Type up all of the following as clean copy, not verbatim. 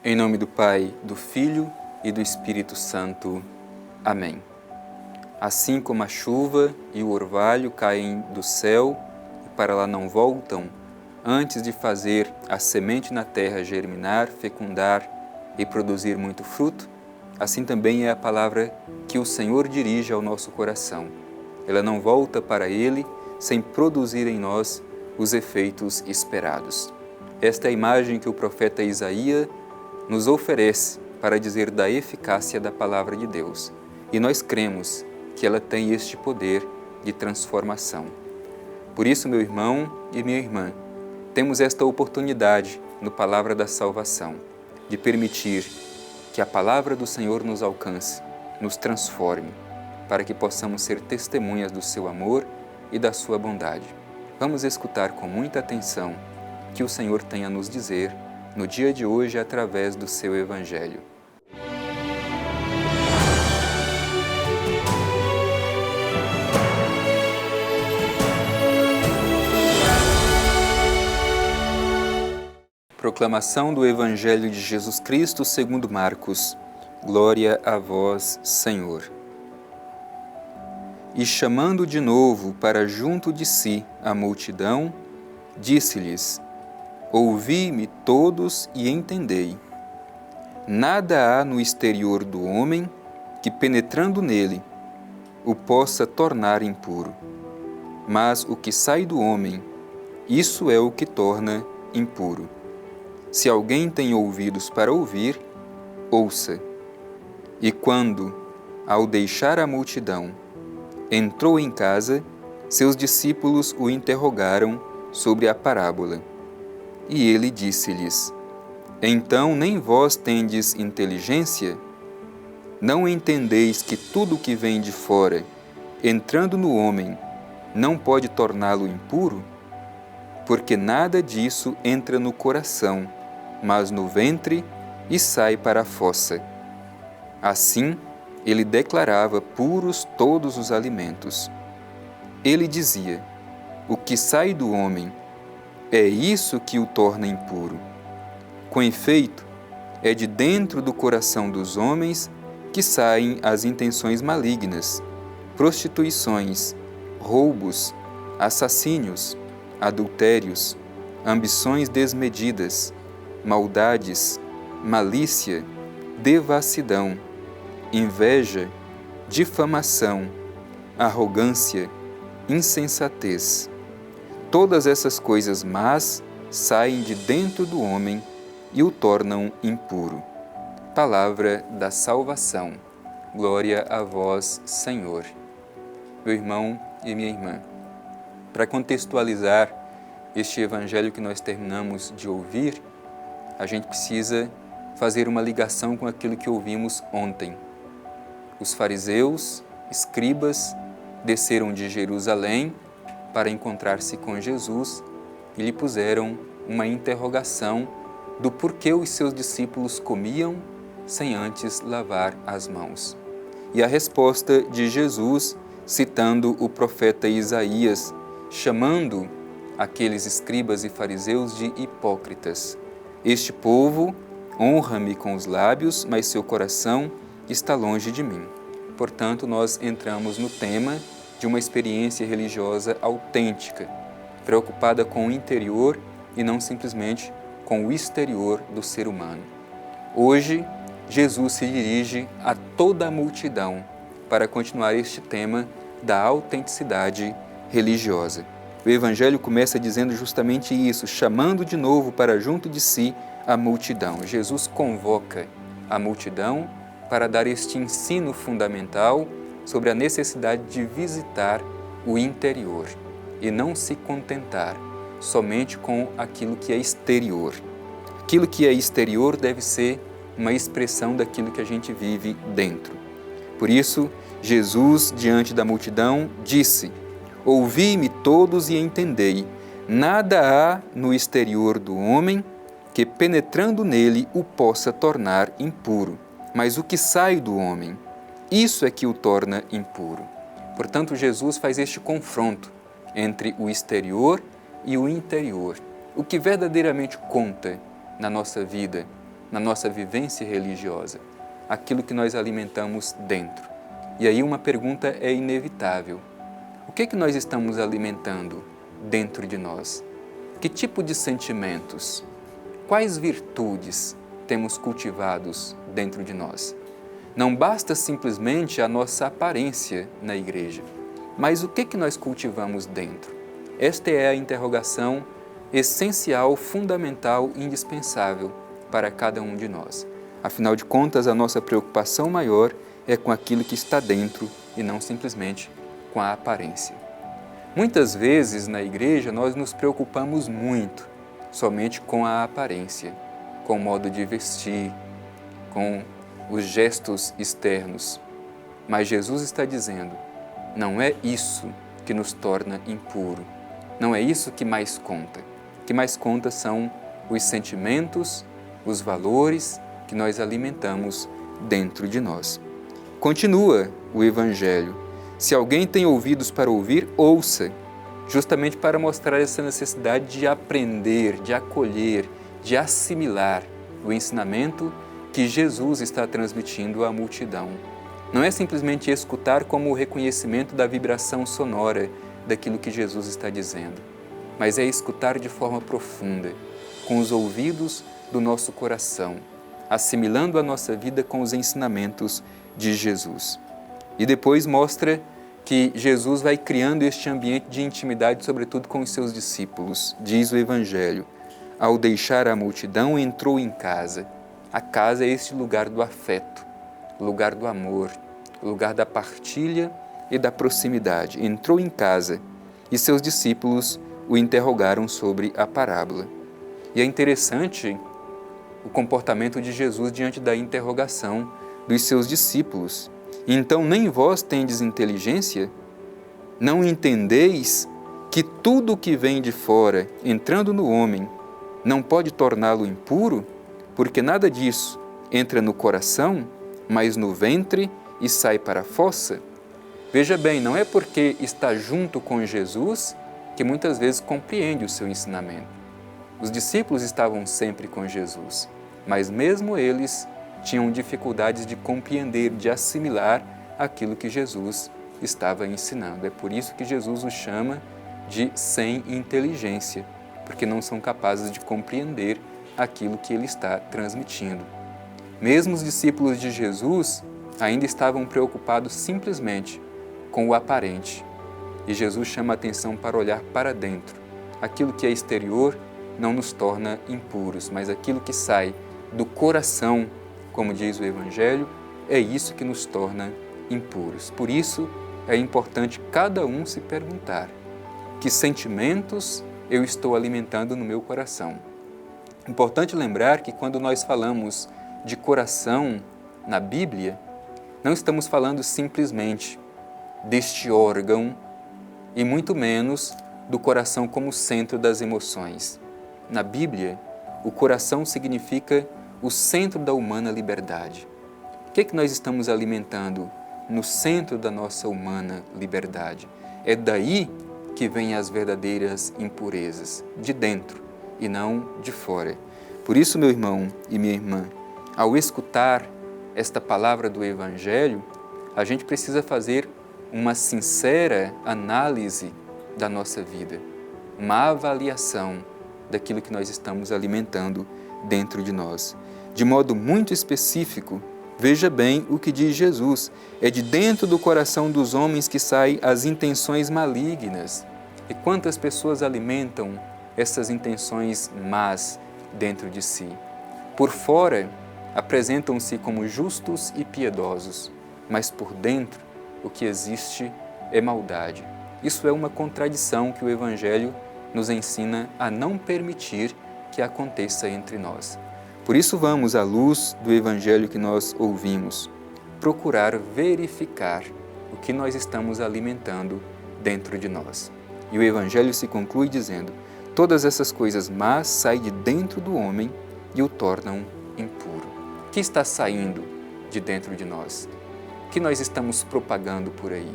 Em nome do Pai, do Filho e do Espírito Santo. Amém. Assim como a chuva e o orvalho caem do céu e para lá não voltam, antes de fazer a semente na terra germinar, fecundar e produzir muito fruto, assim também é a palavra que o Senhor dirige ao nosso coração. Ela não volta para Ele sem produzir em nós os efeitos esperados. Esta é a imagem que o profeta Isaías nos oferece para dizer da eficácia da palavra de Deus. E nós cremos que ela tem este poder de transformação. Por isso, meu irmão e minha irmã, temos esta oportunidade no Palavra da Salvação, de permitir que a palavra do Senhor nos alcance, nos transforme, para que possamos ser testemunhas do seu amor e da sua bondade. Vamos escutar com muita atenção o que o Senhor tem a nos dizer no dia de hoje através do seu Evangelho. Proclamação do Evangelho de Jesus Cristo segundo Marcos. Glória a vós, Senhor. E chamando de novo para junto de si a multidão, disse-lhes: Ouvi-me todos e entendei. Nada há no exterior do homem que, penetrando nele, o possa tornar impuro. Mas o que sai do homem, isso é o que torna impuro. Se alguém tem ouvidos para ouvir, ouça. E quando, ao deixar a multidão, entrou em casa, seus discípulos o interrogaram sobre a parábola. E ele disse-lhes: Então nem vós tendes inteligência? Não entendeis que tudo que vem de fora, entrando no homem, não pode torná-lo impuro? Porque nada disso entra no coração, mas no ventre e sai para a fossa. Assim, ele declarava puros todos os alimentos. Ele dizia: O que sai do homem, é isso que o torna impuro. Com efeito, é de dentro do coração dos homens que saem as intenções malignas, prostituições, roubos, assassínios, adultérios, ambições desmedidas, maldades, malícia, devassidão, inveja, difamação, arrogância, insensatez. Todas essas coisas más saem de dentro do homem e o tornam impuro. Palavra da salvação. Glória a vós, Senhor. Meu irmão e minha irmã, para contextualizar este evangelho que nós terminamos de ouvir, a gente precisa fazer uma ligação com aquilo que ouvimos ontem. Os fariseus, escribas, desceram de Jerusalém para encontrar-se com Jesus e lhe puseram uma interrogação do porquê os seus discípulos comiam sem antes lavar as mãos. E a resposta de Jesus, citando o profeta Isaías, chamando aqueles escribas e fariseus de hipócritas. Este povo honra-me com os lábios, mas seu coração está longe de mim. Portanto, nós entramos no tema de uma experiência religiosa autêntica, preocupada com o interior e não simplesmente com o exterior do ser humano. Hoje, Jesus se dirige a toda a multidão para continuar este tema da autenticidade religiosa. O Evangelho começa dizendo justamente isso, chamando de novo para junto de si a multidão. Jesus convoca a multidão para dar este ensino fundamental sobre a necessidade de visitar o interior e não se contentar somente com aquilo que é exterior. Aquilo que é exterior deve ser uma expressão daquilo que a gente vive dentro. Por isso, Jesus, diante da multidão, disse: Ouvi-me todos e entendei, nada há no exterior do homem que, penetrando nele, o possa tornar impuro. Mas o que sai do homem, isso é que o torna impuro. Portanto, Jesus faz este confronto entre o exterior e o interior. O que verdadeiramente conta na nossa vida na nossa vivência religiosa, aquilo que nós alimentamos dentro. E aí uma pergunta é inevitável. O que nós estamos alimentando dentro de nós? Que tipo de sentimentos? Quais virtudes temos cultivados dentro de nós? Não basta simplesmente a nossa aparência na igreja, mas o que nós cultivamos dentro? Esta é a interrogação essencial, fundamental, indispensável para cada um de nós. Afinal de contas, a nossa preocupação maior é com aquilo que está dentro e não simplesmente com a aparência. Muitas vezes na igreja nós nos preocupamos muito somente com a aparência, com o modo de vestir, com os gestos externos. Mas Jesus está dizendo, não é isso que nos torna impuro, não é isso que mais conta. O que mais conta são os sentimentos, os valores que nós alimentamos dentro de nós. Continua o Evangelho. Se alguém tem ouvidos para ouvir, ouça, justamente para mostrar essa necessidade de aprender, de acolher, de assimilar o ensinamento que Jesus está transmitindo à multidão. Não é simplesmente escutar como o reconhecimento da vibração sonora daquilo que Jesus está dizendo, mas é escutar de forma profunda, com os ouvidos do nosso coração, assimilando a nossa vida com os ensinamentos de Jesus. E depois mostra que Jesus vai criando este ambiente de intimidade, sobretudo com os seus discípulos. Diz o Evangelho, ao deixar a multidão, entrou em casa. A casa é este lugar do afeto, lugar do amor, lugar da partilha e da proximidade. Entrou em casa e seus discípulos o interrogaram sobre a parábola. E é interessante o comportamento de Jesus diante da interrogação dos seus discípulos. Então, nem vós tendes inteligência? Não entendeis que tudo o que vem de fora, entrando no homem, não pode torná-lo impuro? Porque nada disso entra no coração, mas no ventre e sai para a fossa? Veja bem, não é porque está junto com Jesus que muitas vezes compreende o seu ensinamento. Os discípulos estavam sempre com Jesus, mas mesmo eles tinham dificuldades de compreender, de assimilar aquilo que Jesus estava ensinando. É por isso que Jesus os chama de sem inteligência, porque não são capazes de compreender aquilo que ele está transmitindo. Mesmo os discípulos de Jesus ainda estavam preocupados simplesmente com o aparente. E Jesus chama a atenção para olhar para dentro. Aquilo que é exterior não nos torna impuros, mas aquilo que sai do coração, como diz o Evangelho, é isso que nos torna impuros. Por isso, é importante cada um se perguntar: que sentimentos eu estou alimentando no meu coração? Importante lembrar que quando nós falamos de coração na Bíblia, não estamos falando simplesmente deste órgão e muito menos do coração como centro das emoções. Na Bíblia, o coração significa o centro da humana liberdade. O que nós estamos alimentando no centro da nossa humana liberdade? É daí que vêm as verdadeiras impurezas, de dentro e não de fora. Por isso, meu irmão e minha irmã, ao escutar esta palavra do Evangelho, a gente precisa fazer uma sincera análise da nossa vida, uma avaliação daquilo que nós estamos alimentando dentro de nós. De modo muito específico, veja bem o que diz Jesus. É de dentro do coração dos homens que saem as intenções malignas. E quantas pessoas alimentam essas intenções más dentro de si? Por fora, apresentam-se como justos e piedosos, mas por dentro, o que existe é maldade. Isso é uma contradição que o Evangelho nos ensina a não permitir que aconteça entre nós. Por isso vamos, à luz do Evangelho que nós ouvimos, procurar verificar o que nós estamos alimentando dentro de nós. E o Evangelho se conclui dizendo: todas essas coisas más saem de dentro do homem e o tornam impuro. O que está saindo de dentro de nós? O que nós estamos propagando por aí?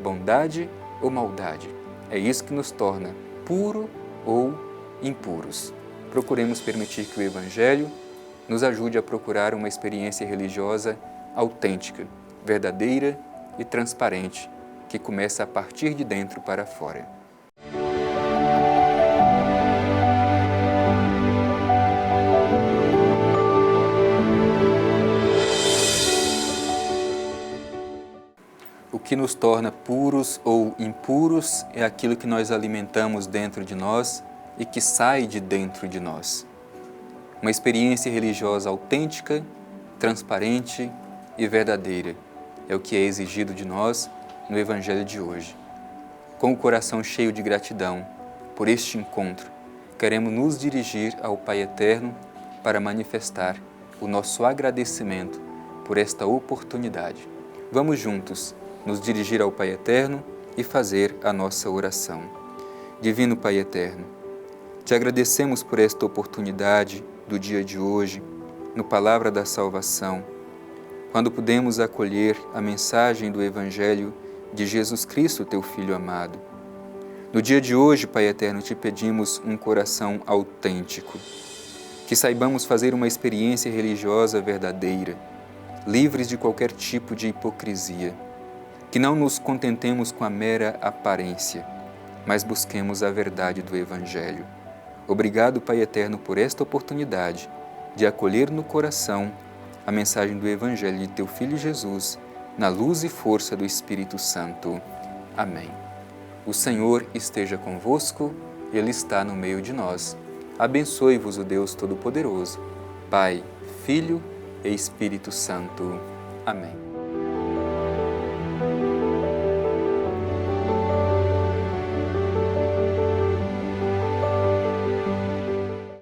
Bondade ou maldade? É isso que nos torna puro ou impuros. Procuremos permitir que o Evangelho nos ajude a procurar uma experiência religiosa autêntica, verdadeira e transparente, que começa a partir de dentro para fora. O que nos torna puros ou impuros é aquilo que nós alimentamos dentro de nós e que sai de dentro de nós. Uma experiência religiosa autêntica, transparente e verdadeira é o que é exigido de nós no Evangelho de hoje. Com o coração cheio de gratidão por este encontro, queremos nos dirigir ao Pai Eterno para manifestar o nosso agradecimento por esta oportunidade. Vamos juntos nos dirigir ao Pai Eterno e fazer a nossa oração. Divino Pai Eterno, te agradecemos por esta oportunidade do dia de hoje, no Palavra da Salvação, quando pudemos acolher a mensagem do Evangelho de Jesus Cristo, teu Filho amado. No dia de hoje, Pai Eterno, te pedimos um coração autêntico, que saibamos fazer uma experiência religiosa verdadeira, livres de qualquer tipo de hipocrisia, que não nos contentemos com a mera aparência, mas busquemos a verdade do Evangelho. Obrigado, Pai Eterno, por esta oportunidade de acolher no coração a mensagem do Evangelho de teu Filho Jesus, na luz e força do Espírito Santo. Amém. O Senhor esteja convosco, Ele está no meio de nós. Abençoe-vos o Deus Todo-Poderoso, Pai, Filho e Espírito Santo. Amém.